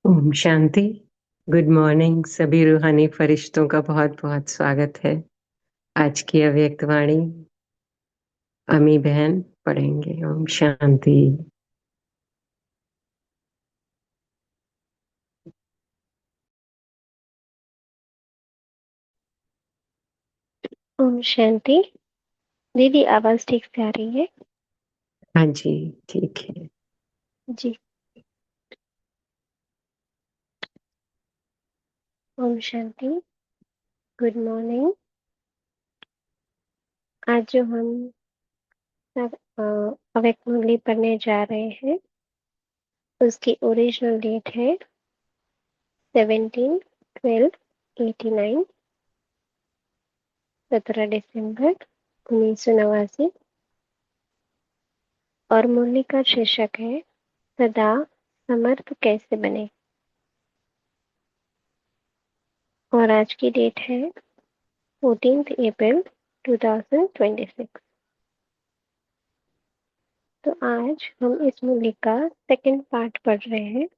ओम शांति। Good morning. सभी रूहानी फरिश्तों का बहुत बहुत स्वागत है। आज की अव्यक्त वाणी अमी बहन पढ़ेंगे। ओम शांति। ओम शांति। दीदी आवाज ठीक से आ रही है? हाँ जी, ठीक है। जी। ओम शांति। Good morning. आज जो हम सब अव्यक्त मुरली पढ़ने जा रहे हैं उसकी ओरिजिनल डेट है 17/12/89, 17 दिसंबर 1989, और मुरली का शीर्षक है सदा समर्थ कैसे बने। और आज की डेट है 14 अप्रैल 2026। तो आज हम इस मुरली का सेकंड पार्ट पढ़ रहे हैं।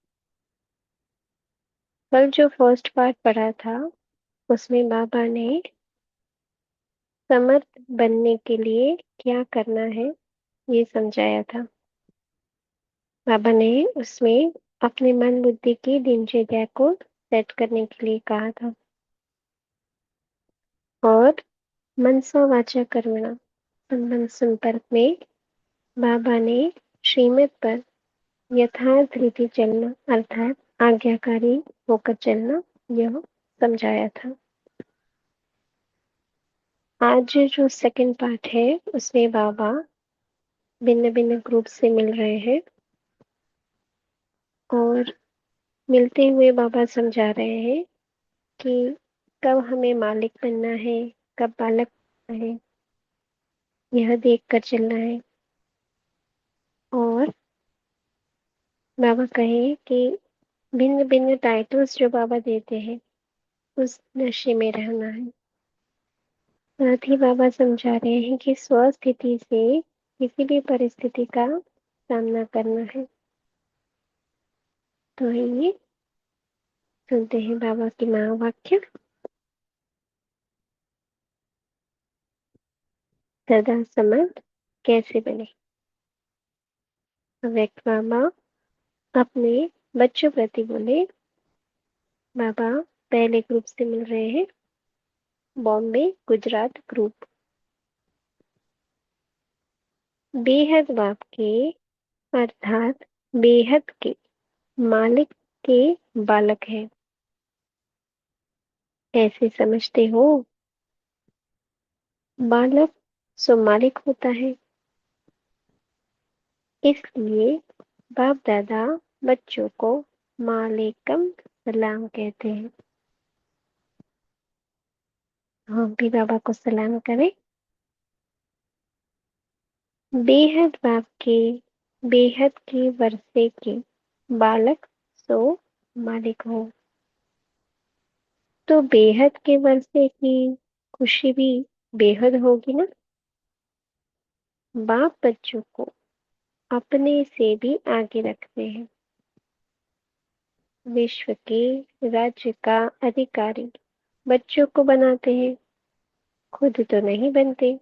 कल जो फर्स्ट पार्ट पढ़ा था उसमें बाबा ने समर्थ बनने के लिए क्या करना है ये समझाया था। बाबा ने उसमें अपने मन बुद्धि की दिनचर्या को सेट करने के लिए कहा था, और मनसा वाचा कर्मणा संबंध संपर्क में बाबा ने श्रीमत पर यथार्थ रीति चलना अर्थात आज्ञाकारी होकर चलना यह समझाया था। आज जो सेकंड पार्ट है उसमें बाबा भिन्न भिन्न ग्रुप से मिल रहे हैं, और मिलते हुए बाबा समझा रहे हैं कि कब हमें मालिक बनना है, कब बालक बनना है, यह देख कर चलना है। और बाबा कहे कि भिन्न भिन्न टाइटल्स जो बाबा देते हैं उस नशे में रहना है। साथ ही बाबा समझा रहे हैं कि स्वस्थिति से किसी भी परिस्थिति का सामना करना है। तो ये सुनते हैं बाबा की महावाक्य। सदा समर्थ कैसे बने। अव्यक्त बाबा अपने बच्चों प्रति बोले। बाबा पहले ग्रुप से मिल रहे हैं, बॉम्बे गुजरात ग्रुप। बेहद बाप के अर्थात बेहद के मालिक के बालक हैं, ऐसे समझते हो। बालक सो मालिक होता है, इसलिए बाप दादा बच्चों को मालिकम सलाम कहते हैं। हम भी बाबा को सलाम करें। बेहद बाप के बेहद के वर्षे के बालक सो मालिक हो। तो बेहद के वर्षे की खुशी भी बेहद होगी ना। बाप बच्चों को अपने से भी आगे रखते हैं। विश्व के राज्य का अधिकारी बच्चों को बनाते हैं, खुद तो नहीं बनते।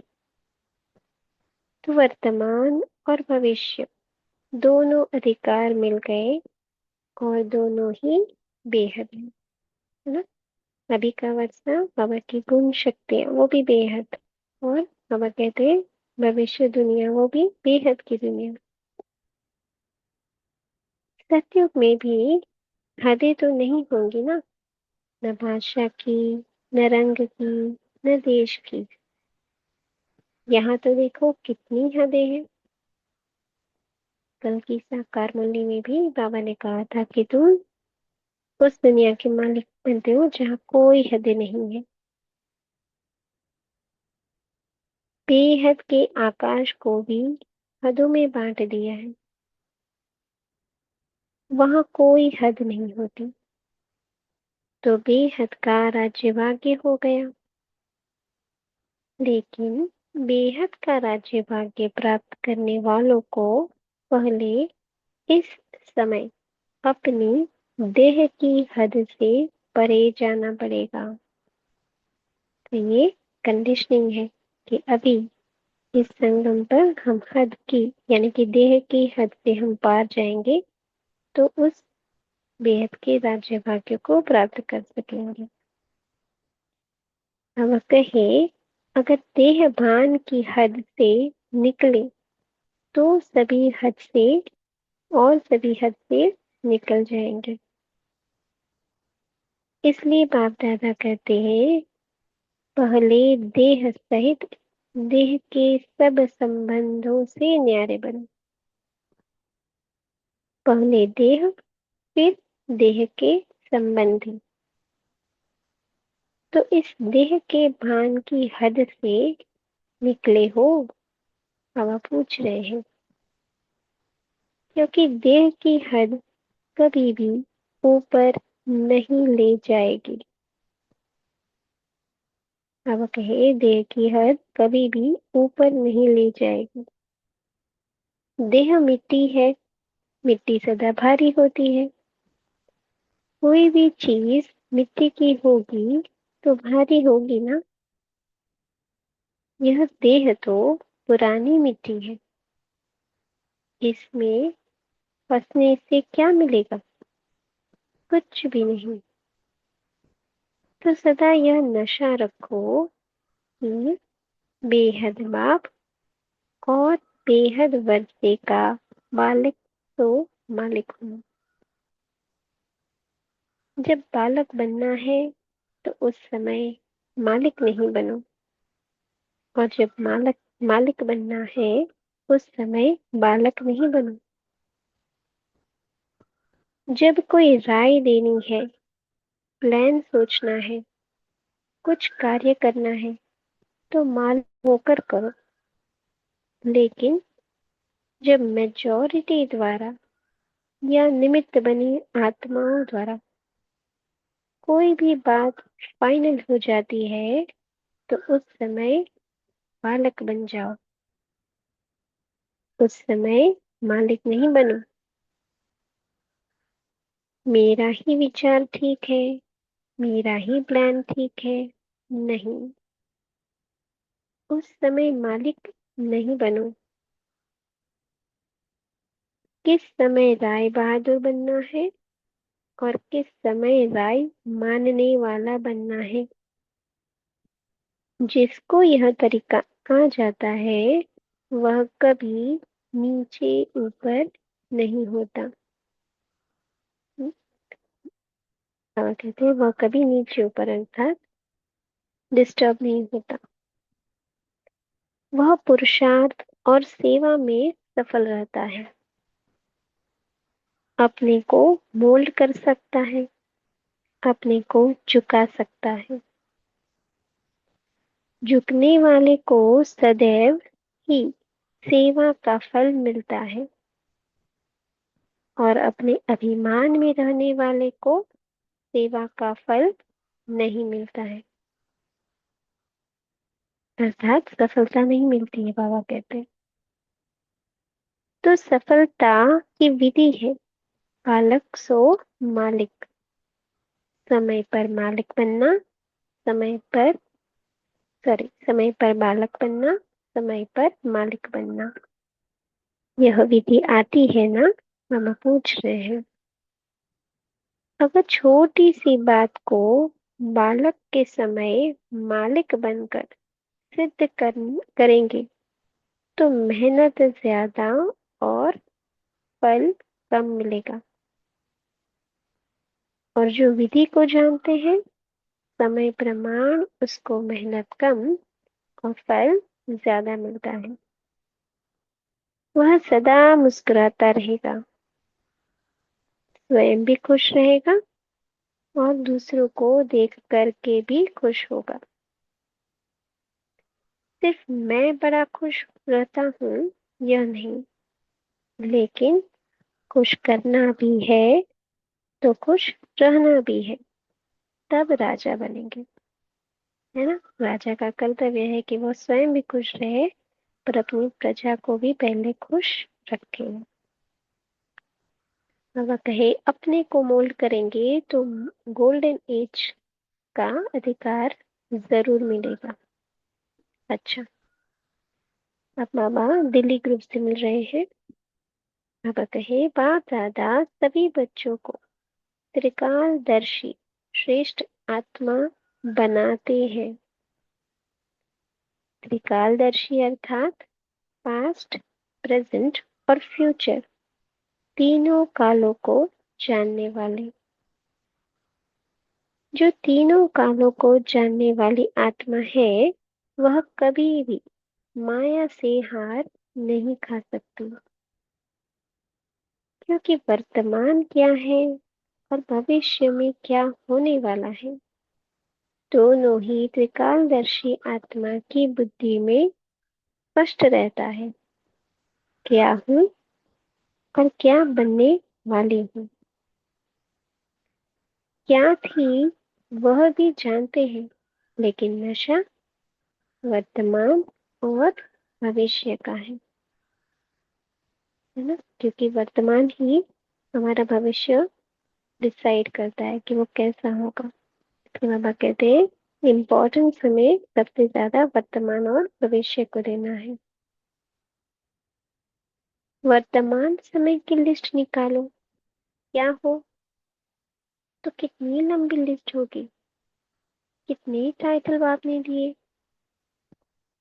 तो वर्तमान और भविष्य दोनों अधिकार मिल गए और दोनों ही बेहद है ना। अभी का वर्षा बाबा की गुण शक्तियां वो भी बेहद, और बाबा कहते हैं भविष्य दुनिया वो भी बेहद की दुनिया। सतयुग में भी हदें तो नहीं होंगी ना, न भाषा की, न रंग की, न देश की। यहाँ तो देखो कितनी हदें हैं। कल की साकार मुरली में भी बाबा ने कहा था कि तुम उस दुनिया के मालिक बनते हो जहाँ कोई हदें नहीं है। बेहद के आकाश को भी हदों में बांट दिया है, वहां कोई हद नहीं होती। तो बेहद का राज्य भाग्य हो गया। लेकिन बेहद का राज्य भाग्य प्राप्त करने वालों को पहले इस समय अपनी देह की हद से परे जाना पड़ेगा। तो ये कंडीशनिंग है कि अभी इस संगम पर हम हद की यानी कि देह की हद से हम पार जाएंगे तो उस बेहद के राज्य भाग्य को प्राप्त कर सकेंगे। अब कहे अगर देह भान की हद से निकले तो सभी हद से और सभी हद से निकल जाएंगे। इसलिए बाप दादा कहते हैं पहले देह सहित देह के सब संबंधों से न्यारे बनो। पहले देह फिर देह के संबंधी। तो इस देह के भान की हद से निकले हो, बाबा पूछ रहे हैं। क्योंकि देह की हद कभी भी ऊपर नहीं ले जाएगी। बाबा कहे देह की हद कभी भी ऊपर नहीं ले जाएगी। देह मिट्टी है, मिट्टी सदा भारी होती है। कोई भी चीज मिट्टी की होगी तो भारी होगी ना। यह देह तो पुरानी मिट्टी है, इसमें फंसने से क्या मिलेगा? कुछ भी नहीं। तो सदा यह नशा रखो कि बेहद बाप और बेहद वर्षे का बालक तो मालिक हूँ। जब बालक बनना है तो उस समय मालिक नहीं बनो, और जब मालिक मालिक बनना है उस समय बालक नहीं बनो। जब कोई राय देनी है, प्लान सोचना है, कुछ कार्य करना है तो मालिक होकर करो। लेकिन जब मेजॉरिटी द्वारा या निमित्त बनी आत्माओं द्वारा कोई भी बात फाइनल हो जाती है तो उस समय बालक बन जाओ, उस समय मालिक नहीं बनो। मेरा ही विचार ठीक है, मेरा ही प्लान ठीक है, नहीं, उस समय मालिक नहीं बनो। किस समय राय बहादुर बनना है और किस समय राय मानने वाला बनना है। जिसको यह तरीका आ जाता है वह कभी नीचे ऊपर नहीं होता। कहते हैं वह कभी नीचे ऊपर अर्थात डिस्टर्ब नहीं होता। वह पुरुषार्थ और सेवा में सफल रहता है, अपने को मोल्ड कर सकता है, अपने को झुका सकता है। झुकने वाले को सदैव ही सेवा का फल मिलता है और अपने अभिमान में रहने वाले को सेवा का फल नहीं मिलता है। अर्थात सफलता नहीं मिलती है, बाबा कहते हैं। तो सफलता की विधि है बालक सो मालिक। समय पर मालिक बनना, समय पर समय पर बालक बनना, समय पर मालिक बनना। यह विधि आती है ना, मामा पूछ रहे हैं। अगर छोटी सी बात को बालक के समय मालिक बनकर सिद्ध करेंगे तो मेहनत ज्यादा और फल कम मिलेगा। और जो विधि को जानते हैं, समय प्रमाण उसको मेहनत कम और फल ज्यादा मिलता है। वह सदा मुस्कुराता रहेगा, स्वयं भी खुश रहेगा और दूसरों को देख करके भी खुश होगा। सिर्फ मैं बड़ा खुश रहता हूँ यह नहीं, लेकिन खुश करना भी है तो खुश रहना भी है, तब राजा बनेंगे। है ना। राजा का कर्तव्य है कि वो स्वयं भी खुश रहे पर अपनी प्रजा को भी पहले खुश रखे। बाबा कहे अपने को मोल्ड करेंगे तो गोल्डन एज का अधिकार जरूर मिलेगा। अच्छा, अब बाबा दिल्ली ग्रुप से मिल रहे हैं। बाबा कहे बाप दादा सभी बच्चों को त्रिकालदर्शी श्रेष्ठ आत्मा बनाते हैं। त्रिकालदर्शी अर्थात पास्ट, प्रेजेंट और फ्यूचर तीनों कालों को जानने वाले। जो तीनों कालों को जानने वाली आत्मा है वह कभी भी माया से हार नहीं खा सकती, क्योंकि वर्तमान क्या है और भविष्य में क्या होने वाला है दोनों ही त्रिकालदर्शी आत्मा की बुद्धि में स्पष्ट रहता है। क्या हूँ और क्या बनने वाली हूँ, क्या थी वह भी जानते हैं, लेकिन नशा वर्तमान और भविष्य का है ना। क्योंकि वर्तमान ही हमारा भविष्य डिसाइड करता है कि वो कैसा होगा। तो बाबा कहते हैं इम्पोर्टेंस हमें सबसे ज्यादा वर्तमान और भविष्य को देना है। वर्तमान समय की लिस्ट निकालो, क्या हो तो कितनी लंबी लिस्ट होगी। कितने टाइटल आपने दिए।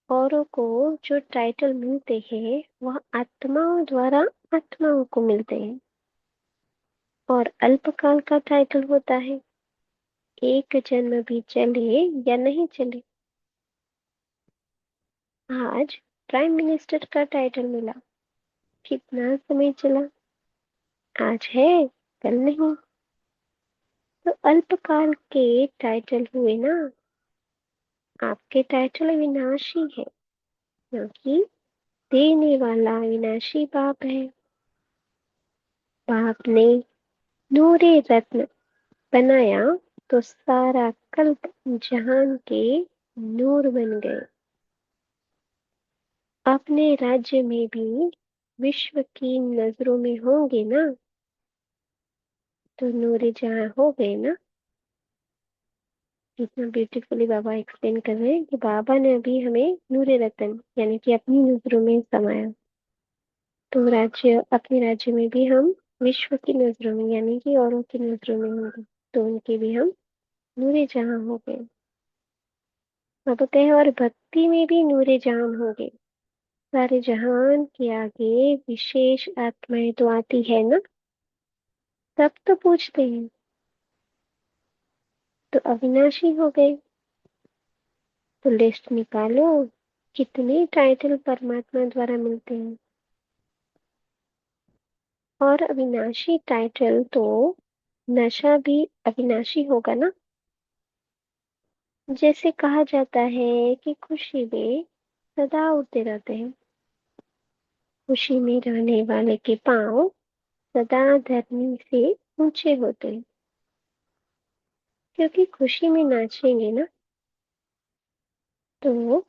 औरों को जो टाइटल मिलते हैं वह आत्माओं द्वारा आत्माओं को मिलते हैं और अल्पकाल का टाइटल होता है। एक जन्म भी चले या नहीं चले। आज प्राइम मिनिस्टर का टाइटल मिला, कितना समय चला। आज है कल नहीं। तो अल्पकाल के टाइटल हुए ना। आपके टाइटल विनाशी है क्योंकि देने वाला विनाशी बाप है। बाप ने नूरे रत्न बनाया तो सारा कल्प जहान के नूर बन गए। अपने राज्य में भी विश्व की नजरों में होंगे ना तो नूरे जहां हो गए ना। इतना ब्यूटीफुली बाबा एक्सप्लेन कर रहे हैं कि बाबा ने अभी हमें नूरे रतन यानी कि अपनी नजरों में समाया, तो राज्य अपने राज्य में भी हम विश्व की नजरों में यानी कि औरों की नजरों में होंगे तो उनके भी हम नूरे जहां हो गए। बाबा कहे और भक्ति में भी नूरे जहां हो गए। सारे जहान के आगे विशेष आत्माएं तो आती है ना। तब तो पूछते हैं तो अविनाशी हो गए। तो लिस्ट निकालो कितने टाइटल परमात्मा द्वारा मिलते हैं। और अविनाशी टाइटल तो नशा भी अविनाशी होगा ना। जैसे कहा जाता है कि खुशी में सदा उड़ते रहते हैं, खुशी में रहने वाले के पांव सदा धरनी से ऊंचे होते हैं, क्योंकि खुशी में नाचेंगे ना तो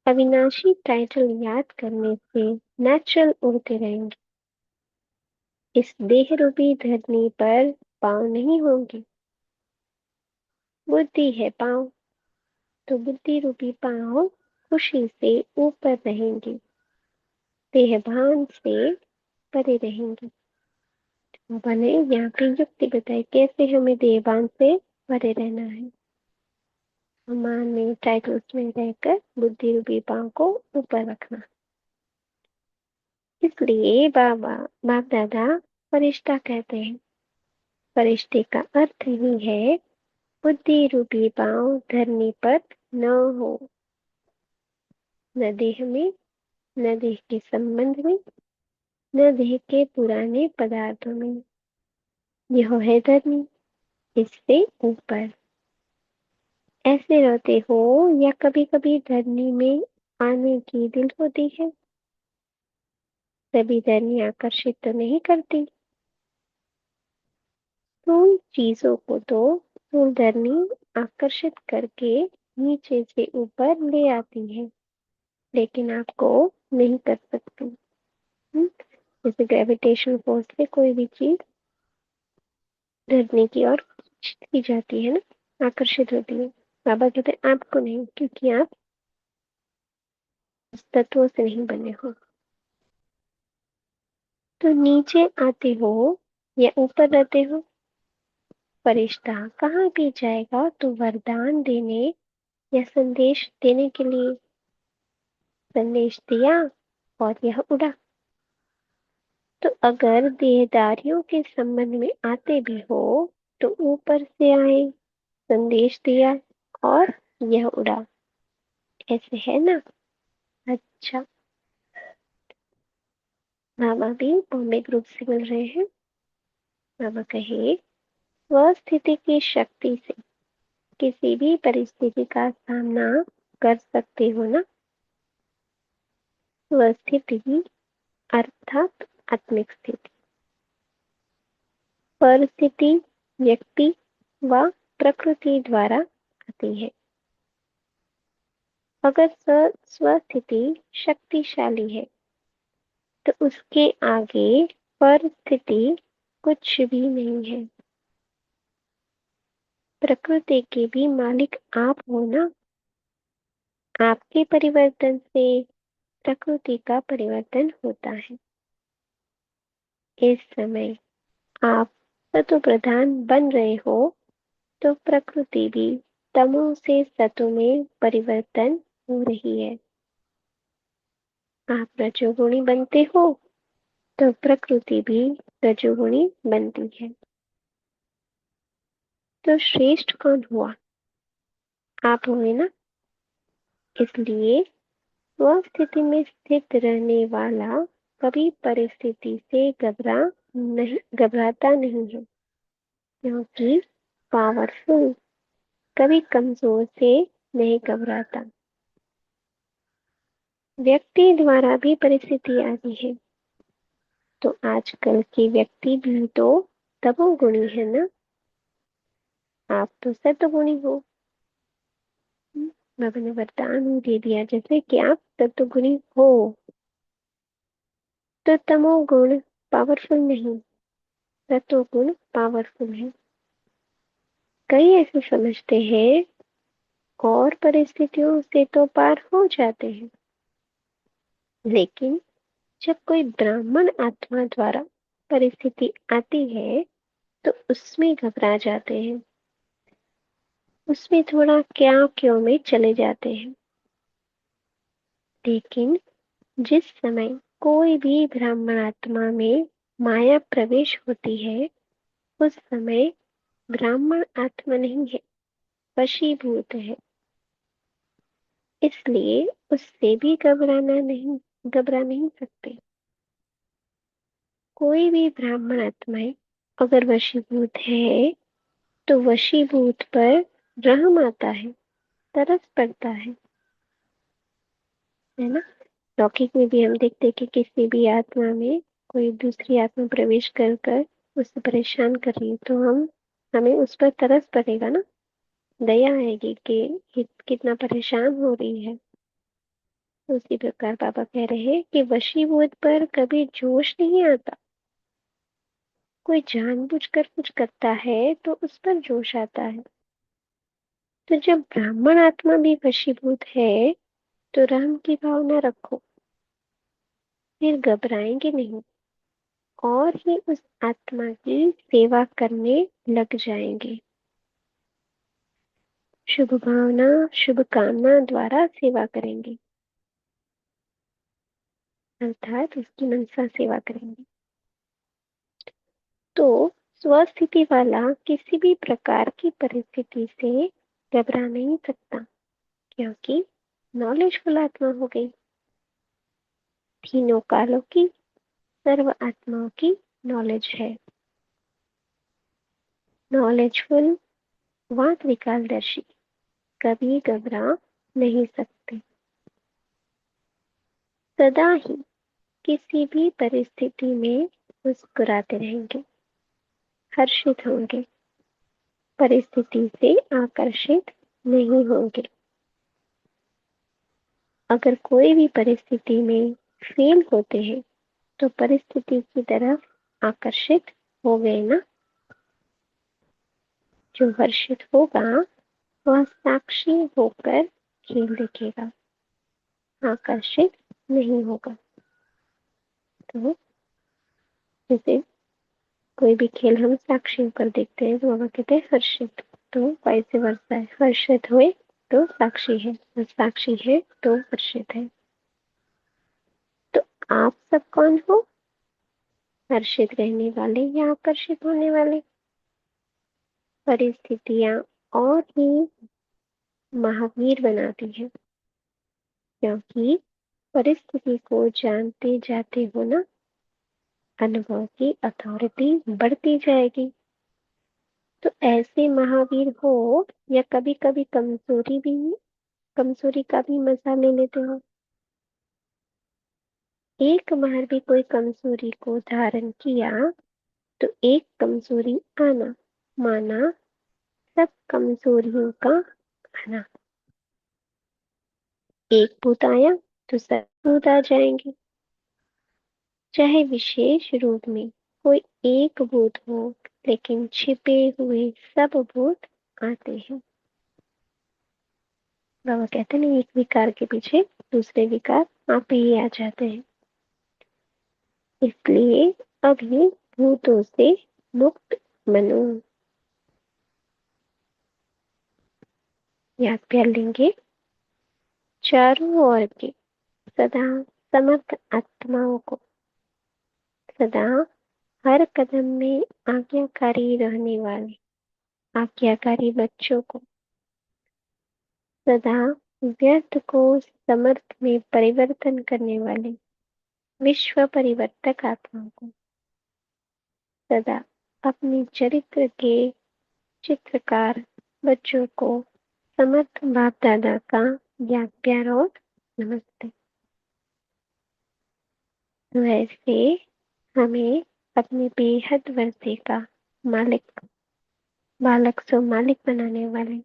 अविनाशी टाइटल याद करने से नेचुरल उड़ते रहेंगे। इस देह रूपी धरनी पर पांव नहीं होंगे, बुद्धि है पांव, तो बुद्धि रूपी पांव खुशी से ऊपर रहेंगे, देहभान से परे रहेंगे। बाबा ने यहाँ पे युक्ति बताई कैसे हमें देहभान से परे रहना है। मान में टाइटल्स में रहकर बुद्धि रूपी पांव को ऊपर रखना। इसलिए बाबा बाप दादा फरिश्ता कहते हैं। फरिश्ते का अर्थ ही है बुद्धि रूपी पांव धरनी पर न हो, न देह में, न देह के संबंध में, न देह के पुराने पदार्थों में। यह है धरनी, इससे ऊपर। ऐसे रहते हो या कभी कभी धरनी में आने की दिल होती है, सभी धरनी आकर्षित तो नहीं करती। स्थूल चीजों को तो स्थूल धरनी आकर्षित करके नीचे से ऊपर ले आती है, लेकिन आपको नहीं कर सकती। जैसे ग्रेविटेशन फोर्स से कोई भी चीज धरनी की ओर खींची जाती है ना, आकर्षित होती है। बाबा कहते हैं आपको नहीं, क्योंकि आप उस तत्वों से नहीं बने हो। तो नीचे आते हो या ऊपर रहते हो, फरिश्ता कहाँ भी जाएगा तो वरदान देने या संदेश देने के लिए। संदेश दिया और यह उड़ा। तो अगर देहदारियों के संबंध में आते भी हो तो ऊपर से आए, संदेश दिया और यह उड़ा, ऐसे है ना। अच्छा, बाबा भी बॉम्बे ग्रुप से मिल रहे हैं। बाबा कहे स्वस्थिति की शक्ति से किसी भी परिस्थिति का सामना कर सकते हो ना। स्वस्थिति अर्थात आत्मिक स्थिति। परिस्थिति व्यक्ति व प्रकृति द्वारा आती है। अगर स्वस्थिति शक्तिशाली है तो उसके आगे परिस्थिति कुछ भी नहीं है। प्रकृति के भी मालिक आप हो ना। आपके परिवर्तन से प्रकृति का परिवर्तन होता है। इस समय आप सतो प्रधान बन रहे हो तो प्रकृति भी तमो से सतो में परिवर्तन हो रही है। आप रजोगुणी बनते हो तो प्रकृति भी रजोगुणी बनती है। तो श्रेष्ठ कौन हुआ? आप हुए ना। इसलिए स्वस्थिति में स्थित रहने वाला कभी परिस्थिति से घबराता नहीं है, क्योंकि पावरफुल कभी कमजोर से नहीं घबराता। व्यक्ति द्वारा भी परिस्थिति आती है, तो आजकल के व्यक्ति भी तो तमोगुणी है ना। आप तो सतोगुणी हो। बाबा ने वरदान ही दे दिया जैसे कि आप सतोगुणी हो, तो तमोगुण पावरफुल नहीं, सतोगुण पावरफुल है। कई ऐसे समझते हैं और परिस्थितियों से तो पार हो जाते हैं, लेकिन जब कोई ब्राह्मण आत्मा द्वारा परिस्थिति आती है तो उसमें घबरा जाते हैं, उसमें थोड़ा क्या क्यों में चले जाते हैं। लेकिन जिस समय कोई भी ब्राह्मण आत्मा में माया प्रवेश होती है उस समय ब्राह्मण आत्मा नहीं है, वशीभूत है। इसलिए उससे भी घबरा नहीं सकते। कोई भी ब्राह्मण आत्माएं अगर वशीभूत है तो वशीभूत पर रहम आता है, तरस पड़ता है ना। लौकिक में भी हम देखते हैं कि किसी भी आत्मा में कोई दूसरी आत्मा प्रवेश कर कर उससे परेशान कर रही है तो हमें उस पर तरस पड़ेगा ना, दया आएगी कि कितना परेशान हो रही है। तो उसी प्रकार बाबा कह रहे हैं कि वशीभूत पर कभी जोश नहीं आता। कोई जानबूझकर कुछ करता है तो उस पर जोश आता है। तो जब ब्राह्मण आत्मा भी वशीभूत है तो राम की भावना रखो, फिर घबराएंगे नहीं और ही उस आत्मा की सेवा करने लग जाएंगे। शुभ भावना, शुभ कामना द्वारा सेवा करेंगे, अर्थात उसकी मनसा सेवा करेंगे। तो स्वस्थिति वाला किसी भी प्रकार की परिस्थिति से घबरा नहीं सकता, क्योंकि नॉलेजफुल आत्मा हो गई। तीनों कालों की सर्व आत्माओं की नॉलेज है। नॉलेजफुल वात विकालदर्शी कभी घबरा नहीं सकते। सदा ही किसी भी परिस्थिति में मुस्कुराते रहेंगे, हर्षित होंगे, परिस्थिति से आकर्षित नहीं होंगे। अगर कोई भी परिस्थिति में फेल होते हैं तो परिस्थिति की तरफ आकर्षित हो गए ना। जो हर्षित होगा वह साक्षी होकर खेल देखेगा, आकर्षित नहीं होगा। तो जैसे कोई भी खेल हम साक्षी होकर देखते हैं तो बाबा कहते हैं हर्षित, तो वैसे वर्षा है, हर्षित हुए तो साक्षी है और साक्षी है तो हर्षित है। तो आप सब कौन हो, हर्षित रहने वाले या आकर्षित होने वाले? परिस्थितियां और ही महावीर बनाती है, क्योंकि परिस्थिति को जानते जाते हो ना, अनुभव की अथॉरिटी बढ़ती जाएगी। तो ऐसे महावीर हो या कभी कभी कमजोरी का भी मजा ले लेते हो। एक बार भी कोई कमजोरी को धारण किया तो एक कमजोरी आना माना सब कमजोरियों का आना। एक भूत आया तो सब भूत आ जाएंगे। चाहे विशेष रूप में कोई एक भूत हो, लेकिन छिपे हुए सब भूत आते हैं। बाबा कहते हैं एक विकार के पीछे दूसरे विकार आप ही आ जाते हैं। इसलिए अभी भूतों से मुक्त बनो। याद कर लेंगे, चारों ओर के सदा समर्थ आत्माओं को, सदा हर कदम में आज्ञाकारी रहने वाले आज्ञाकारी बच्चों को, सदा व्यर्थ को समर्थ में परिवर्तन करने वाले विश्व परिवर्तक आत्माओं को, सदा अपने चरित्र के चित्रकार बच्चों को समर्थ बाप दादा का याद प्यार और नमस्ते। तो ऐसे हमें अपने बेहद वर्षे का मालिक, बालक सो मालिक बनाने वाले,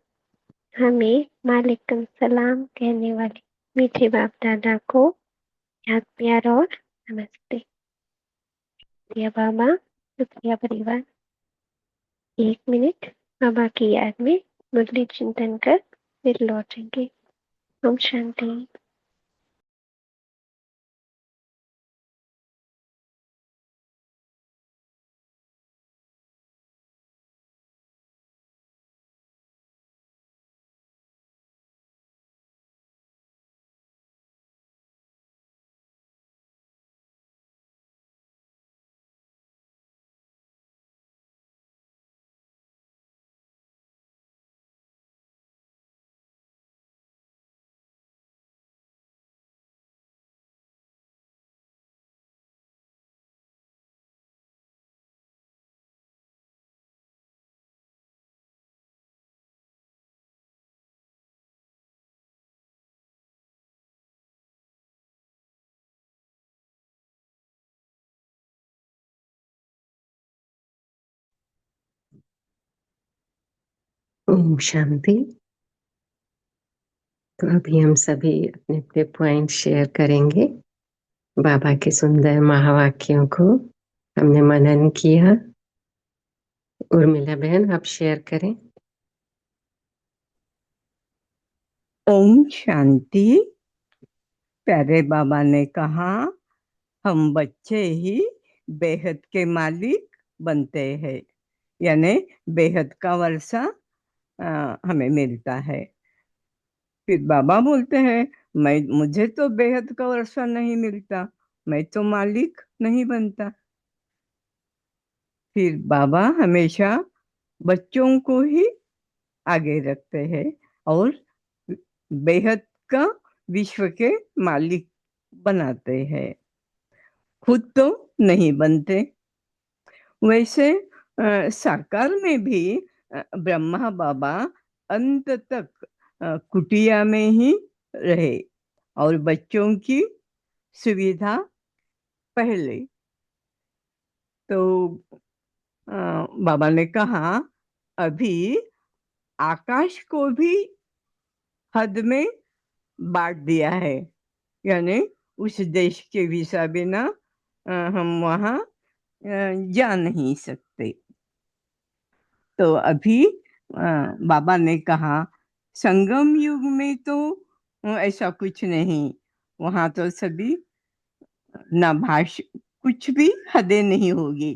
हमें मालिक सलाम कहने वाले मीठे बाप दादा को याद प्यार और नमस्ते। शुक्रिया बाबा, शुक्रिया परिवार। 1 मिनट बाबा की याद में मुरली चिंतन कर फिर लौटेंगे। ओम शांति। ओम शांति। तो अभी हम सभी अपने अपने पॉइंट शेयर करेंगे बाबा के सुंदर महावाक्यों को। हमने मनन किया। उर्मिला बहन, आप शेयर करें। ओम शांति। प्यारे बाबा ने कहा, हम बच्चे ही बेहद के मालिक बनते हैं, यानी बेहद का वर्षा हमें मिलता है। फिर बाबा बोलते हैं, मुझे तो बेहद का वर्षा नहीं मिलता, मैं तो मालिक नहीं बनता। फिर बाबा हमेशा बच्चों को ही आगे रखते हैं और बेहद का विश्व के मालिक बनाते हैं, खुद तो नहीं बनते। वैसे साकार में भी ब्रह्मा बाबा अंत तक कुटिया में ही रहे और बच्चों की सुविधा पहले। तो बाबा ने कहा, अभी आकाश को भी हद में बांट दिया है, यानी उस देश के वीसा बिना हम वहाँ जा नहीं सकते। तो अभी बाबा ने कहा, संगम युग में तो ऐसा कुछ नहीं, वहाँ तो सभी ना भाषा, कुछ भी हदें नहीं होगी।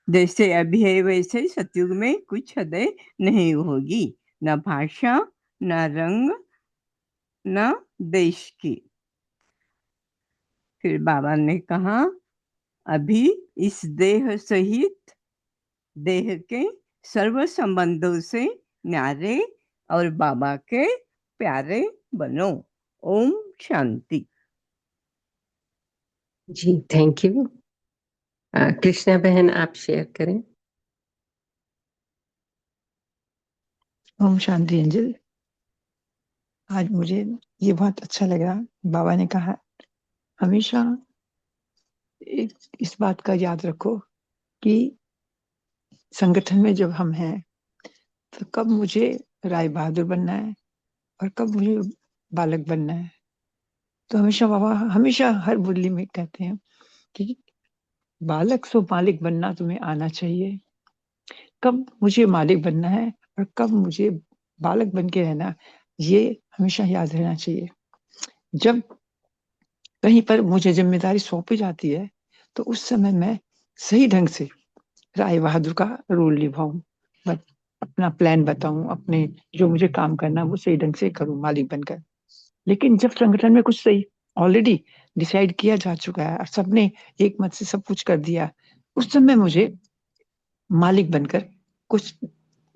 जैसे अभी है वैसे सतयुग में कुछ हदें नहीं होगी, ना भाषा, ना रंग, ना देश की। फिर बाबा ने कहा, अभी इस देह सहित देह के सर्व संबंधों से न्यारे और बाबा के प्यारे बनो। ओम शांति। जी, थैंक यू। कृष्णा बहन, आप शेयर करें। ओम शांति एंजल। आज मुझे ये बहुत अच्छा लगा। बाबा ने कहा, हमेशा इस बात का याद रखो कि संगठन में जब हम हैं तो कब मुझे राय बहादुर बनना है और कब मुझे बालक बनना है। तो हमेशा बाबा हमेशा हर बुल्ली में कहते हैं कि बालक सो मालिक बनना तुम्हें आना चाहिए। कब मुझे मालिक बनना है और कब मुझे बालक बन के रहना, ये हमेशा याद रहना चाहिए। जब कहीं पर मुझे जिम्मेदारी सौंपी जाती है तो उस समय मैं सही ढंग से राय बहादुर का रोल निभाऊं, अपना प्लान बताऊं, अपने जो मुझे काम करना वो सही ढंग से करूं मालिक बनकर। लेकिन जब संगठन में कुछ सही ऑलरेडी डिसाइड किया जा चुका है और सबने एक मत से सब कुछ कर दिया, उस समय मुझे मालिक बनकर कुछ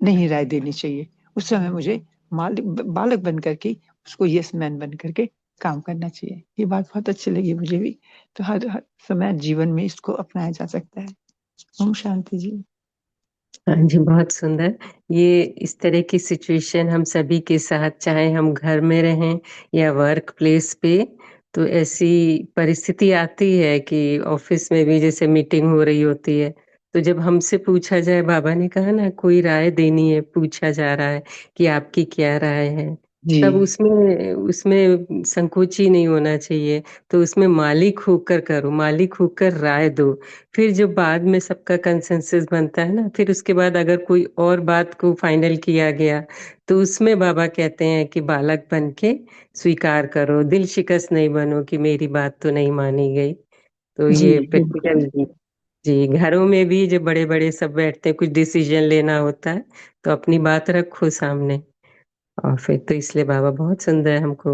नहीं राय देनी चाहिए। उस समय मुझे मालिक बालक बनकर के उसको यस मैन बन करके काम करना चाहिए। ये बात बहुत अच्छी लगी मुझे भी। तो हर समय जीवन में इसको अपनाया जा सकता है। ओम शांति जी। हाँ जी, बहुत सुंदर। ये इस तरह की सिचुएशन हम सभी के साथ, चाहे हम घर में रहें या वर्क प्लेस पे, तो ऐसी परिस्थिति आती है कि ऑफिस में भी जैसे मीटिंग हो रही होती है, तो जब हमसे पूछा जाए, बाबा ने कहा ना, कोई राय देनी है, पूछा जा रहा है कि आपकी क्या राय है, तब जी उसमें उसमें संकोच ही नहीं होना चाहिए। तो उसमें मालिक होकर करो, मालिक होकर राय दो। फिर जो बाद में सबका कंसेंसस बनता है ना, फिर उसके बाद अगर कोई और बात को फाइनल किया गया, तो उसमें बाबा कहते हैं कि बालक बन के स्वीकार करो, दिल शिकस्त नहीं बनो कि मेरी बात तो नहीं मानी गई। तो जी ये बिल्कुल। प्रैक्टिकल। जी, घरों में भी जब बड़े बड़े सब बैठते हैं, कुछ डिसीजन लेना होता है, तो अपनी बात रखो सामने। और फिर तो इसलिए बाबा बहुत सुंदर हमको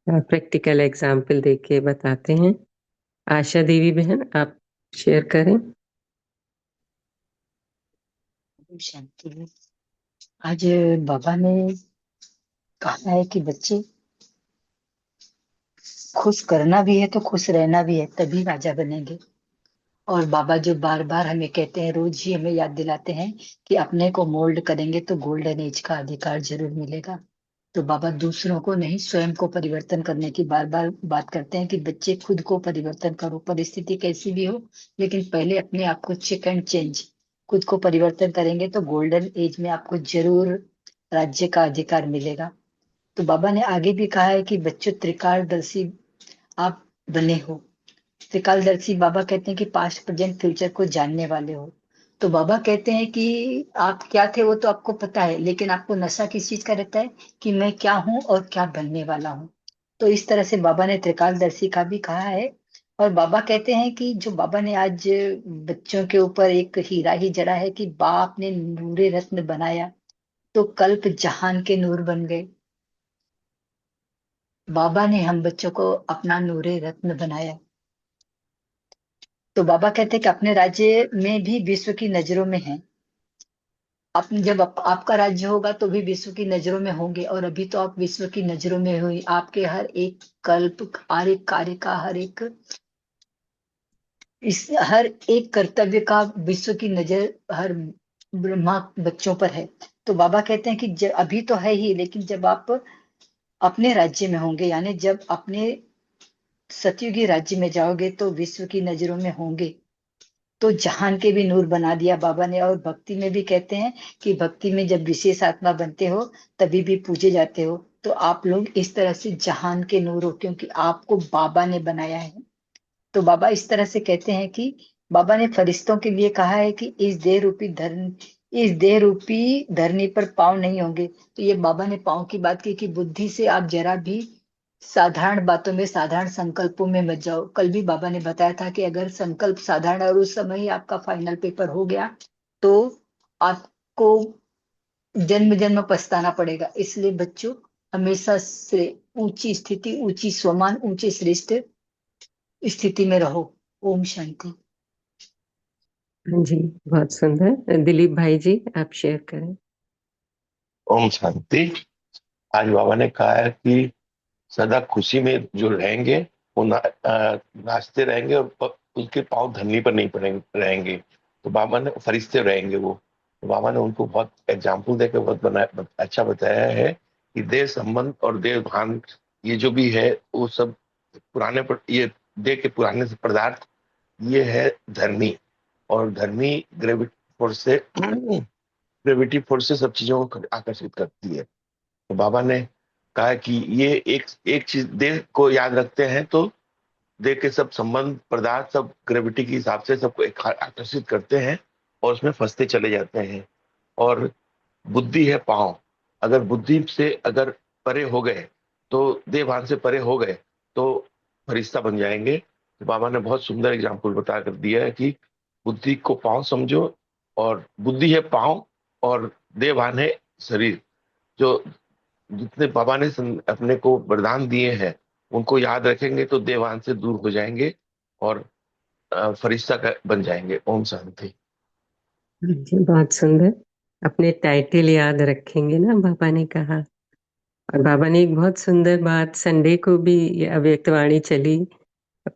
प्रैक्टिकल एग्जाम्पल दे के बताते हैं। आशा देवी बहन, आप शेयर करें। शांति। आज बाबा ने कहा है कि बच्चे, खुश करना भी है तो खुश रहना भी है, तभी राजा बनेंगे। और बाबा जो बार बार हमें कहते हैं, रोज ही हमें याद दिलाते हैं कि अपने को मोल्ड करेंगे तो गोल्डन एज का अधिकार जरूर मिलेगा। तो बाबा दूसरों को नहीं, स्वयं को परिवर्तन करने की बार बार बात करते हैं कि बच्चे खुद को परिवर्तन करो, परिस्थिति कैसी भी हो, लेकिन पहले अपने आप को चेक एंड चेंज, खुद को परिवर्तन करेंगे तो गोल्डन एज में आपको जरूर राज्य का अधिकार मिलेगा। तो बाबा ने आगे भी कहा है कि बच्चों त्रिकालदर्शी आप बने हो। त्रिकालदर्शी बाबा कहते हैं कि पास्ट प्रेजेंट फ्यूचर को जानने वाले हो। तो बाबा कहते हैं कि आप क्या थे वो तो आपको पता है, लेकिन आपको नशा किस चीज का रहता है कि मैं क्या हूँ और क्या बनने वाला हूँ। तो इस तरह से बाबा ने त्रिकालदर्शी का भी कहा है। और बाबा कहते हैं कि जो बाबा ने आज बच्चों के ऊपर एक हीरा ही जड़ा है कि बाप ने नूरे रत्न बनाया तो कल्प जहान के नूर बन गए। बाबा ने हम बच्चों को अपना नूरे रत्न बनाया। तो बाबा कहते हैं कि अपने राज्य में भी विश्व की नजरों में है। अपने जब आपका राज्य होगा तो भी विश्व की नजरों में होंगे, और अभी तो आप विश्व की नजरों में हुई। आपके हर एक कल्प, हर एक कार्य का, हर एक कर्तव्य का विश्व की नजर हर ब्रह्मा बच्चों पर है। तो बाबा कहते हैं कि अभी तो है ही, लेकिन जब आप अपने राज्य में होंगे, यानी जब अपने सतयुगी राज्य में जाओगे तो विश्व की नजरों में होंगे। तो जहान के भी नूर बना दिया बाबा ने। और भक्ति में भी कहते हैं कि भक्ति में जब विशेष आत्मा बनते हो तभी भी पूजे जाते हो। तो आप लोग इस तरह से जहान के नूर हो, क्योंकि आपको बाबा ने बनाया है। तो बाबा इस तरह से कहते हैं कि बाबा ने फरिश्तों के लिए कहा है कि इस देह रूपी धरनी पर पाँव नहीं होंगे। तो ये बाबा ने पाँव की बात की कि बुद्धि से आप जरा भी साधारण बातों में, साधारण संकल्पों में मत जाओ। कल भी बाबा ने बताया था कि अगर संकल्प साधारण और उस समय ही आपका फाइनल पेपर हो गया तो आपको जन्म जन्म पछताना पड़ेगा। इसलिए बच्चों, हमेशा से ऊंची स्थिति, ऊंची स्वमान, ऊंचे श्रेष्ठ स्थिति में रहो। ओम शांति। हाँ जी, बहुत सुंदर। दिलीप भाई जी, आप शेयर करें। ओम शांति। आज बाबा ने कहा है कि सदा खुशी में जो रहेंगे वो नाचते रहेंगे और उनके पाँव धरनी पर नहीं पड़ेंगे रहेंगे। तो बाबा ने फरिश्ते रहेंगे वो। तो बाबा ने उनको बहुत एग्जाम्पल देकर अच्छा बताया है कि देह संबंध और देह भान ये जो भी है वो सब ये देह के पुराने से पदार्थ, ये है धरनी। और धरनी ग्रेविटी फोर्स से सब चीजों को आकर्षित करती है। तो बाबा ने कहा कि ये एक एक चीज देह को याद रखते हैं तो देह के सब संबंध पदार्थ सब ग्रेविटी के हिसाब से सबको आकर्षित करते हैं और उसमें फंसते चले जाते हैं। और बुद्धि है पांव। अगर बुद्धि से अगर परे हो गए तो देह भान से परे हो गए तो फरिश्ता बन जाएंगे। तो बाबा ने बहुत सुंदर एग्जाम्पल बता कर दिया है कि बुद्धि को पांव समझो, और बुद्धि है पांव और देह भान है शरीर। जो जितने बाबा ने अपने को वरदान दिए हैं उनको याद रखेंगे तो देवान से दूर हो जाएंगे और फरिश्ता बन जाएंगे। ओम शांति। हाँ जी, बहुत सुंदर। अपने टाइटल याद रखेंगे ना, बाबा ने कहा। और बाबा ने एक बहुत सुंदर बात संडे को भी ये अव्यक्तवाणी चली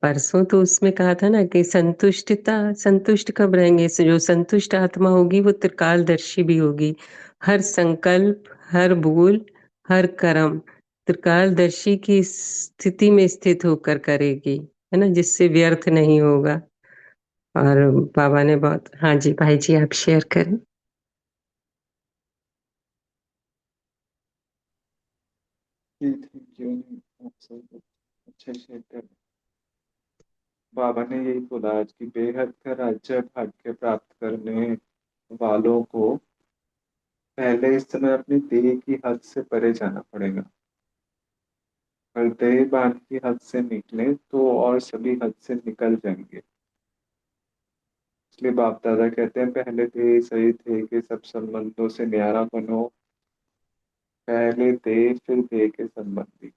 परसों, तो उसमें कहा था ना कि संतुष्ट कब रहेंगे? जो संतुष्ट आत्मा होगी वो त्रिकालदर्शी भी होगी। हर संकल्प, हर बोल, हर कर्म त्रिकालदर्शी की स्थिति में स्थित होकर करेगी, है ना, जिससे व्यर्थ नहीं होगा। और बाबा ने बहुत, हाँ जी भाई जी, आप शेयर करें। जी, थैंक यू। आप सब अच्छे से कर। बाबा ने यही बोला आज कि बेहद का राज्य भाग्य प्राप्त करने वालों को पहले इस समय अपनी देह की हद से परे जाना पड़ेगा। अगर देह बांध की हद से निकले तो और सभी हद से निकल जाएंगे। इसलिए बाप दादा कहते हैं पहले देह सही थे कि सब संबंधों से न्यारा बनो। पहले देह फिर देह के संबंधी।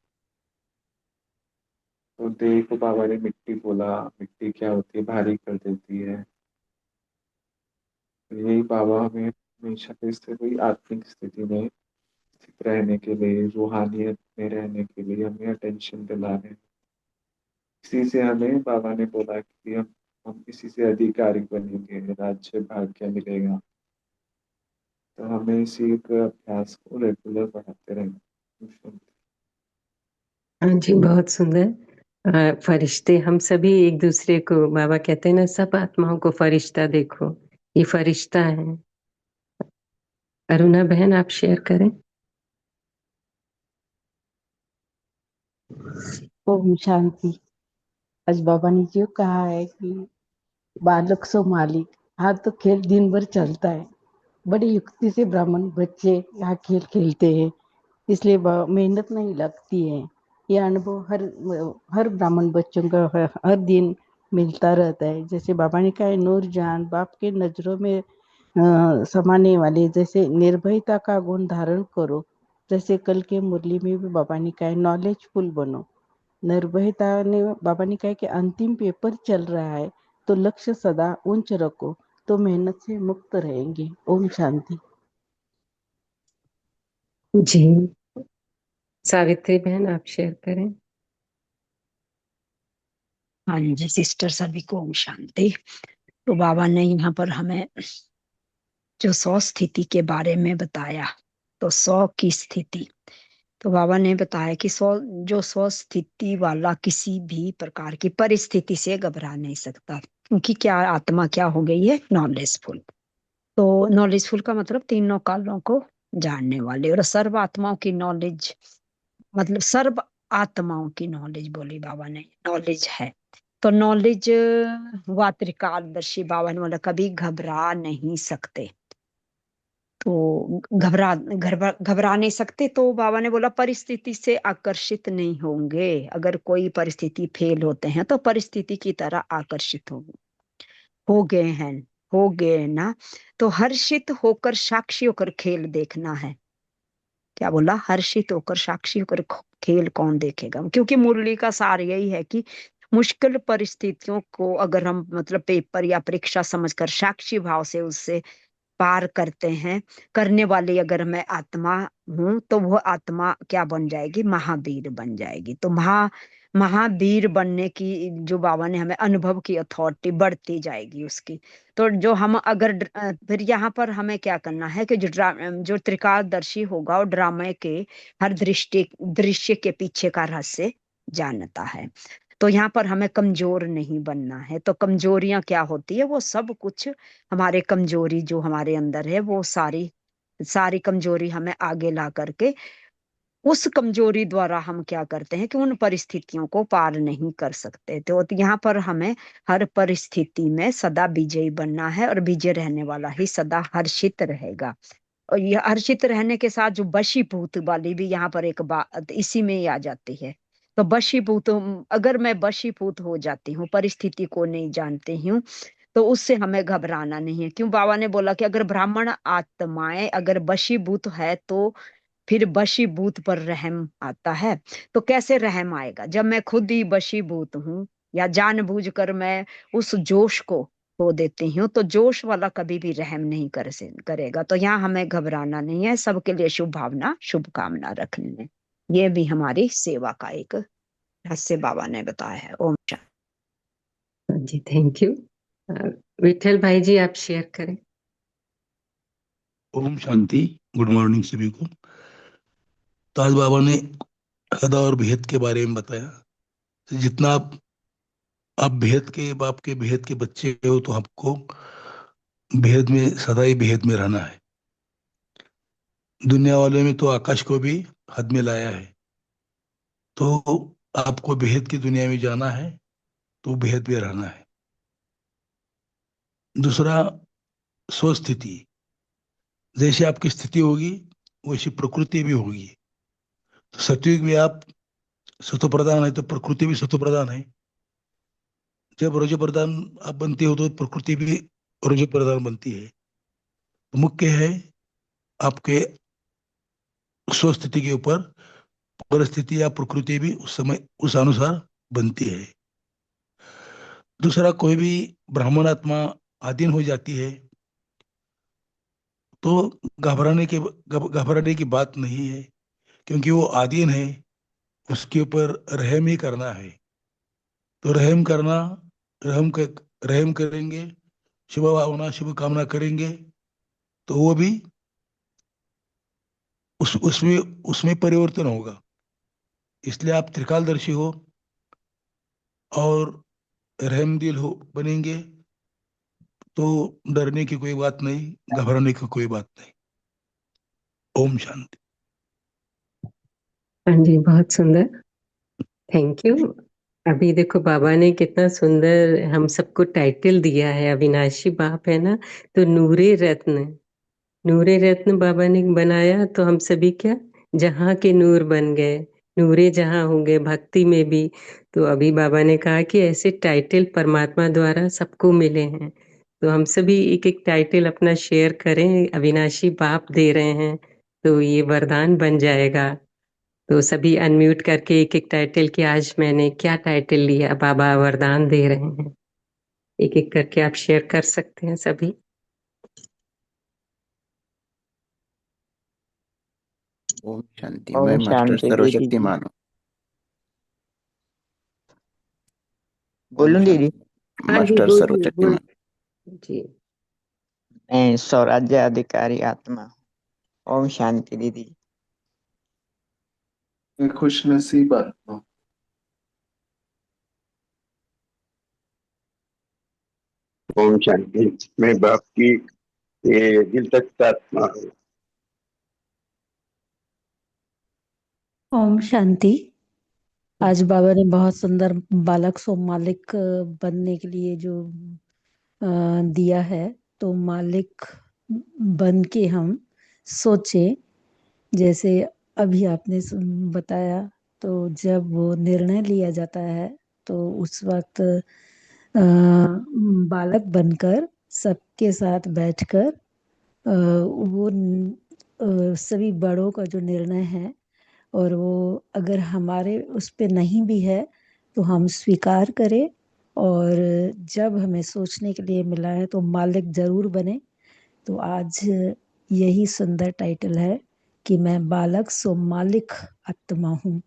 तो देह को बाबा ने मिट्टी बोला। मिट्टी क्या होती है? भारी कर देती है। तो यही बाबा हमें हमेशा से कोई आत्मिक स्थिति में स्थित रहने के लिए, रूहानियत में रहने के लिए हमें अटेंशन दिला रहे हैं। इसी से हमें बाबा ने बोला कि हम इसी से अधिकारी बनेंगे, राज्य भाग्य मिलेगा। तो हमें इसी के अभ्यास को रेगुलर बढ़ाते रहेंगे। हाँ जी, बहुत सुंदर। फरिश्ते हम सभी एक दूसरे को, बाबा कहते हैं ना, सब आत्माओं को फरिश्ता देखो। ये फरिश्ता है। अरुणा बहन, आप शेयर करें। ओम शांति। आज बाबा ने जो कहा है कि बालक सो मालिक। हाँ, तो खेल दिन भर चलता है। बड़ी युक्ति से ब्राह्मण बच्चे यहाँ खेल खेलते हैं, इसलिए मेहनत नहीं लगती है। ये अनुभव हर हर ब्राह्मण बच्चों का हर दिन मिलता रहता है। जैसे बाबा ने कहा है, नूरजान बाप के नजरों में समाने वाले जैसे निर्भयता का गुण धारण करो। जैसे कल के मुरली में भी बाबा ने कहा है, नॉलेजफुल बनो। निर्भयता ने बाबा ने कहा कि अंतिम पेपर चल रहा है, तो लक्ष्य सदा उच्च रखो, तो मेहनत से मुक्त रहेंगे। ओम शांति। जी, सावित्री बहन, आप शेयर करें। हाँ जी सिस्टर, सभी को ओम शांति। तो बाबा ने यहाँ पर हमें जो 100 स्थिति के बारे में बताया, तो 100 की स्थिति, तो बाबा ने बताया कि 100 स्थिति वाला किसी भी प्रकार की परिस्थिति से घबरा नहीं सकता, क्योंकि क्या आत्मा क्या हो गई है, नॉलेजफुल। तो नॉलेजफुल का मतलब तीनों कालों को जानने वाले, और सर्व आत्माओं की नॉलेज, मतलब सर्व आत्माओं की नॉलेज बोली बाबा ने, नॉलेज है। तो नॉलेज हुआ त्रिकालदर्शी। बाबा ने बोला कभी घबरा नहीं सकते। तो घबरा नहीं सकते। तो बाबा ने बोला परिस्थिति से आकर्षित नहीं होंगे। अगर कोई परिस्थिति फेल होते हैं तो परिस्थिति की तरह आकर्षित हो गए हैं, हो गए ना। तो हर्षित होकर साक्षी होकर खेल देखना है। क्या बोला? हर्षित होकर साक्षी होकर खेल कौन देखेगा? क्योंकि मुरली का सार यही है कि मुश्किल परिस्थितियों को अगर हम मतलब पेपर या परीक्षा समझकर साक्षी भाव से उससे पार करते हैं, करने वाली अगर मैं आत्मा हूं, तो वह आत्मा क्या बन जाएगी? महावीर बन जाएगी। तो महावीर बनने की जो बाबा ने हमें अनुभव की अथॉरिटी बढ़ती जाएगी उसकी। तो जो हम अगर फिर यहाँ पर हमें क्या करना है कि जो त्रिकालदर्शी होगा वो ड्रामे के हर दृश्य के पीछे का रहस्य जानता है। तो यहाँ पर हमें कमजोर नहीं बनना है। तो कमजोरियां क्या होती है? वो सब कुछ हमारे कमजोरी जो हमारे अंदर है, वो सारी सारी कमजोरी हमें आगे ला करके उस कमजोरी द्वारा हम क्या करते हैं कि उन परिस्थितियों को पार नहीं कर सकते। तो यहाँ पर हमें हर परिस्थिति में सदा विजयी बनना है, और विजय रहने वाला ही सदा हर्षित रहेगा। और ये हर्षित रहने के साथ जो वशीभूत वाली भी यहाँ पर एक बात इसी में ही आ जाती है। तो वशीभूत, अगर मैं वशीभूत हो जाती हूँ, परिस्थिति को नहीं जानती हूँ, तो उससे हमें घबराना नहीं है। क्यों? बाबा ने बोला कि अगर ब्राह्मण आत्माएं अगर वशीभूत है, तो फिर वशीभूत पर रहम आता है। तो कैसे रहम आएगा? जब मैं खुद ही वशीभूत हूँ, या जानबूझकर मैं उस जोश को खो देती हूँ, तो जोश वाला कभी भी रहम नहीं करेगा। तो यहाँ हमें घबराना नहीं है, सबके लिए शुभ भावना, शुभकामना रखनी है। ये भी हमारी सेवा का एक रहस्य बाबा ने बताया है। ओम शांति। जी, थैंक यू। विठल भाई जी, आप शेयर करें। ओम शांति। गुड मॉर्निंग सभी को। तो आज बाबा ने हद और भेद के बारे में बताया। तो जितना आप भेद के बाप के भेद के बच्चे हो, तो आपको भेद में सदा ही भेद में रहना है। दुनिया वालों में तो आकाश को भी हद में लाया है। तो आपको भेद की दुनिया में जाना है, तो भेद में रहना है। दूसरा, स्वस्थिति। जैसे आपकी स्थिति होगी वैसी प्रकृति भी होगी। तो सत्युग में आप सत्व प्रधान है, तो प्रकृति भी सत्व प्रधान है। जब रजो प्रधान आप बनते हो, तो प्रकृति भी रजो प्रधान बनती है। तो मुख्य है आपके स्वस्थिति के ऊपर परिस्थिति या प्रकृति भी उस समय उस अनुसार बनती है। दूसरा, कोई भी ब्राह्मण आत्मा आधीन हो जाती है, तो घबराने की बात नहीं है, क्योंकि वो आधीन है। उसके ऊपर रहम ही करना है। तो रहम करना, रहम कर, रहम करेंगे, शुभ भावना शुभ कामना करेंगे, तो वो भी उसमें उसमें परिवर्तन होगा। इसलिए आप त्रिकालदर्शी हो और रहमदिल हो बनेंगे, तो डरने की कोई बात नहीं, घबराने की कोई बात नहीं। ओम शांति। हाँ जी, बहुत सुंदर, थैंक यू। अभी देखो बाबा ने कितना सुंदर हम सबको टाइटल दिया है। अविनाशी बाप है ना, तो नूरे रत्न, नूरे रत्न बाबा ने बनाया, तो हम सभी क्या जहाँ के नूर बन गए, नूरे जहाँ होंगे भक्ति में भी। तो अभी बाबा ने कहा कि ऐसे टाइटल परमात्मा द्वारा सबको मिले हैं, तो हम सभी एक एक टाइटल अपना शेयर करें। अविनाशी बाप दे रहे हैं, तो ये वरदान बन जाएगा। तो सभी अनम्यूट करके एक एक टाइटल की, आज मैंने क्या टाइटल लिया, बाबा वरदान दे रहे हैं, एक एक करके आप शेयर कर सकते हैं सभी। ओम शांति। ओम मैं मास्टर शांति दीदी जी। सर्वशक्तिमान हूँ। ओम बोलूं दीदी? शांति। हाँ जी, मास्टर बोलिए बोल सर्वशक्तिमान। जी। मैं स्वराज्य अधिकारी आत्मा हूँ। ओम शांति दीदी। मैं खुश नसीब आत्मा। ओम शांति। मैं बाप की ये दिल तक आत्मा हूँ। ओम शांति। आज बाबा ने बहुत सुंदर बालक सो मालिक बनने के लिए जो दिया है, तो मालिक बन के हम सोचे, जैसे अभी आपने बताया, तो जब वो निर्णय लिया जाता है तो उस वक्त बालक बनकर सबके साथ बैठकर वो सभी बड़ों का जो निर्णय है, और वो अगर हमारे उस पे नहीं भी है तो हम स्वीकार करें, और जब हमें सोचने के लिए मिला है तो मालिक जरूर बने। तो आज यही सुंदर टाइटल है कि मैं बालक सो मालिक आत्मा हूँ।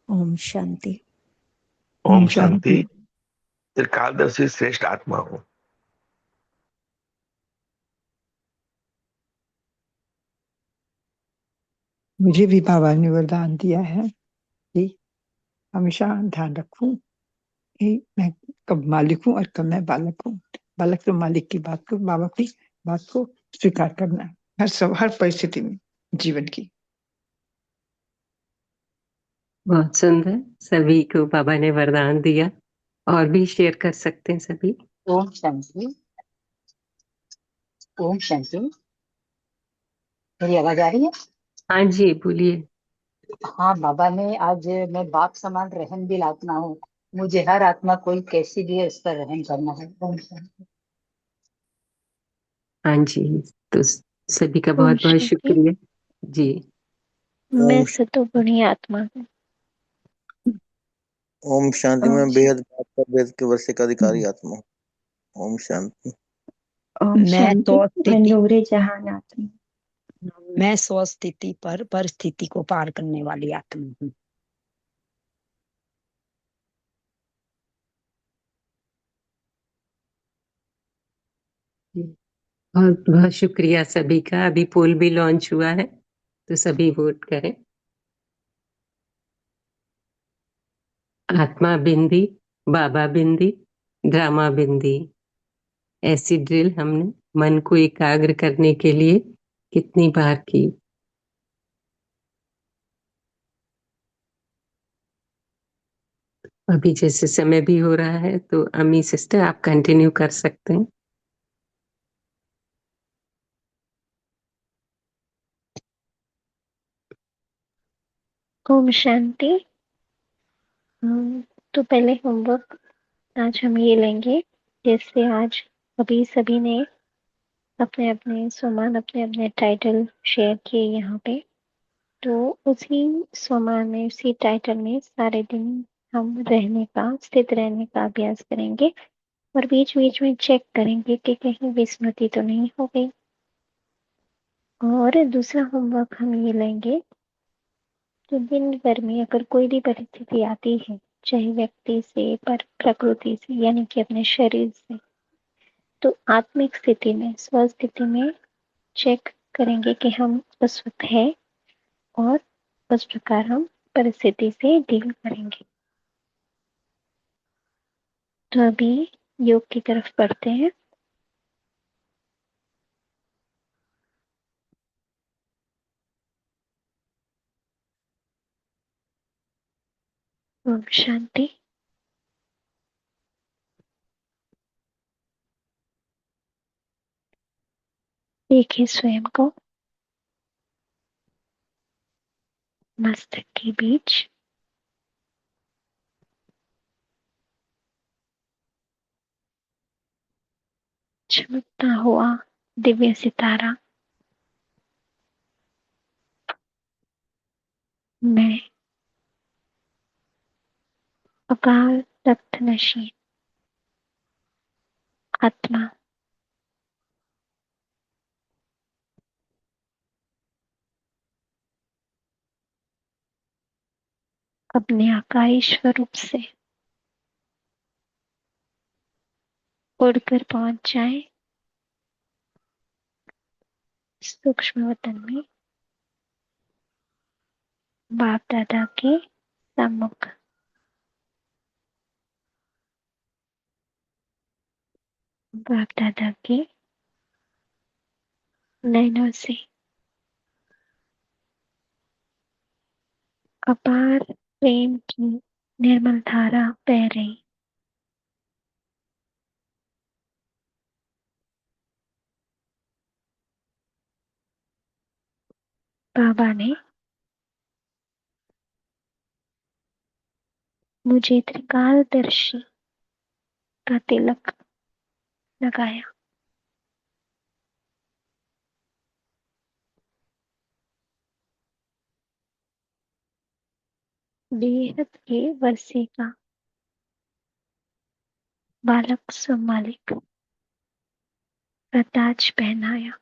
ओम शांति। ओम शांति। त्रिकालदर्शी श्रेष्ठ आत्मा हूँ। मुझे भी बाबा ने वरदान दिया है कि हमेशा ध्यान रखूं कि मैं कब मालिक हूँ और कब मैं बालक हूँ। बालक तो मालिक की बात को, बाबा की बात को स्वीकार करना है हर परिस्थिति में जीवन की। बहुत सुंदर, सभी को बाबा ने वरदान दिया, और भी शेयर कर सकते हैं सभी। ओम शांति। ओम शांति। मेरी आवाज आ रही है? हाँ जी, बोलिए। हाँ, बाबा ने आज मैं बाप समान रहम दिल आत्मा हूँ। मुझे हर आत्मा कोई कैसी भी है उस पर रहम करना है। ओम शांति। हाँ जी, तो सभी का ओम बहुत बहुत शांति। शुक्रिया जी। मैं ओम सतो बड़ी आत्मा हूँ। ओम शांति। ओम मैं बेहद बाप का वेद के वर्ष का अधिकारी आत्मा हूँ। ओम शांति। ओम मैं शांति। मैं स्वस्थिति नूरे जहान आत्मा हूँ। मैं स्वस्थिति पर परिस्थिति को पार करने वाली आत्मा हूँ। बहुत बहुत शुक्रिया सभी का। अभी पोल भी लॉन्च हुआ है, तो सभी वोट करें। आत्मा बिंदी, बाबा बिंदी, ड्रामा बिंदी, ऐसी ड्रिल हमने मन को एकाग्र करने के लिए कितनी बार की। अभी जैसे समय भी हो रहा है, तो अमी सिस्टर आप कंटिन्यू कर सकते हैं। ओम शांति। तो पहले होमवर्क आज हम ये लेंगे, जैसे आज अभी सभी ने अपने अपने स्वमान, अपने अपने टाइटल शेयर किए यहाँ पे, तो उसी स्वमान में, उसी टाइटल में सारे दिन हम रहने का, स्थित रहने का अभ्यास करेंगे, और बीच बीच में चेक करेंगे कि कहीं विस्मृति तो नहीं हो गई। और दूसरा होमवर्क हम ये लेंगे कि दिन भर में अगर कोई भी परिस्थिति आती है, चाहे व्यक्ति से, पर प्रकृति से, यानी कि अपने शरीर से, तो आत्मिक स्थिति में, स्वस्थिति में चेक करेंगे कि हम उस वक्त है, और उस प्रकार हम परिस्थिति से डील करेंगे। तो अभी योग की तरफ बढ़ते हैं। ओम शांति। देखिए स्वयं को मस्तक के बीच चमकता हुआ दिव्य सितारा मैं अकाल तख्त नशीन आत्मा अपने आकाई स्वरूप से उड़कर पहुंच जाए सूक्ष्म वतन में, बाप दादा के सम्मुख। बाप दादा के नैनों से अपार प्रेम की निर्मल धारा बह रही। बाबा ने मुझे त्रिकालदर्शी का तिलक लगाया। बेहद के वर्षे का बालक मालिक का ताज पहनाया।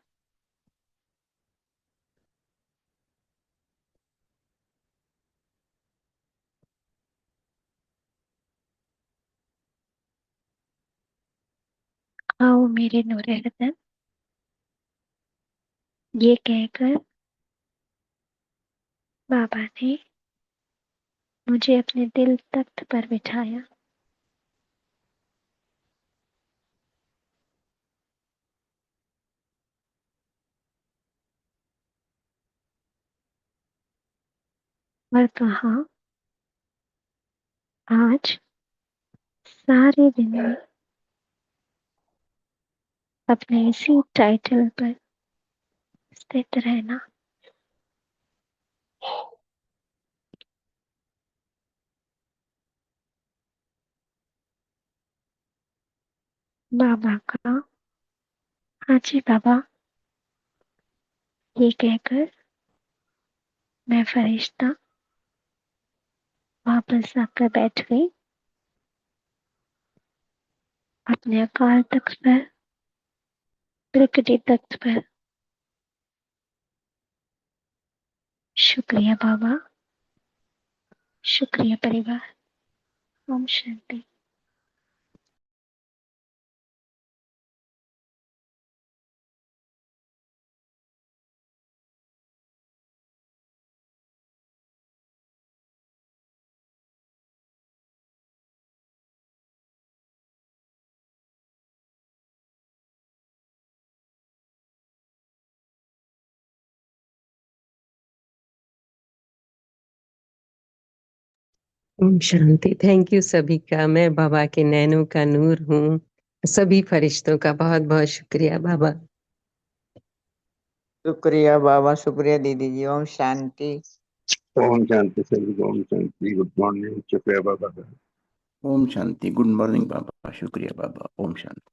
आओ मेरे नूरे रतन, ये कहकर बाबा ने मुझे अपने दिल तख्त पर बिठाया। और कहा, आज सारे दिन में अपने इसी टाइटल पर स्थित रहना। बाबा का हाजी बाबा, ये कहकर मैं फरिश्ता वापस आकर बैठ गई अपने अकाल तख्त पर, प्रकृति तख्त पर। शुक्रिया बाबा, शुक्रिया परिवार। ओम शांति। ओम शांति। थैंक यू सभी का। मैं बाबा के नैनों का नूर हूँ। सभी फरिश्तों का बहुत बहुत शुक्रिया बाबा। शुक्रिया बाबा, शुक्रिया दीदी जी। ओम शांति। ओम शांति सभी को, ओम शांति। गुड मॉर्निंग, शुक्रिया बाबा का। ओम शांति। गुड मॉर्निंग बाबा, शुक्रिया बाबा। ओम शांति।